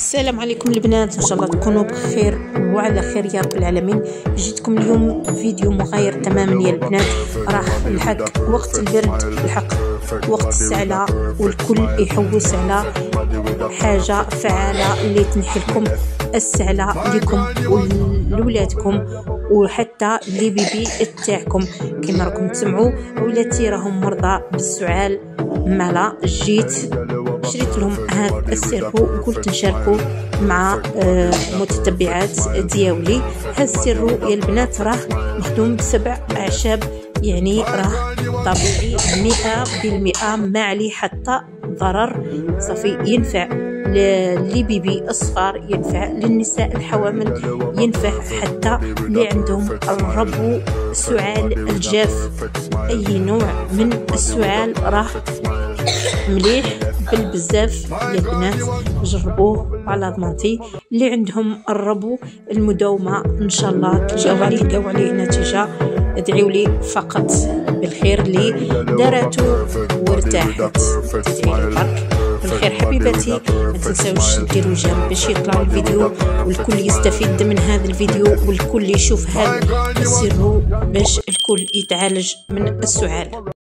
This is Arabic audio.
السلام عليكم البنات، ان شاء الله تكونوا بخير وعلى خير يا رب العالمين. جيتكم اليوم فيديو مغاير تماما يا البنات. راح الحق وقت البرد، الحق وقت السعلة، والكل يحوس على حاجه فعاله اللي تنحي لكم السعلة لكم ولولادكم وحتى لي بيبي تاعكم. كما راكم تسمعوا ولاتي راهم مرضى بالسعال، مالا جيت شريت لهم هذا السيرو وقلت نشاركه مع متتبعات دياولي. هذا السيرو يا البنات راه مخدوم ب7 أعشاب، يعني راه طبيعي 100%، ما عليه حتى ضرر. صافي ينفع لي بيبي الصغار، ينفع للنساء الحوامل، ينفع حتى اللي عندهم الربو، السعال الجاف، اي نوع من السعال راه مليح بالبزاف يا البنات. جربوه على ضمانتي. اللي عندهم الربو المداومه ان شاء الله تلقاو عليه نتيجه. ادعيوا لي فقط بالخير اللي دارته وارتاحت. تدعي لي برك بالخير حبيباتي. ما تنساوش ديروا جيم باش يطلع الفيديو والكل يستفيد من هذا الفيديو، والكل يشوف هذا السر باش الكل يتعالج من السعال.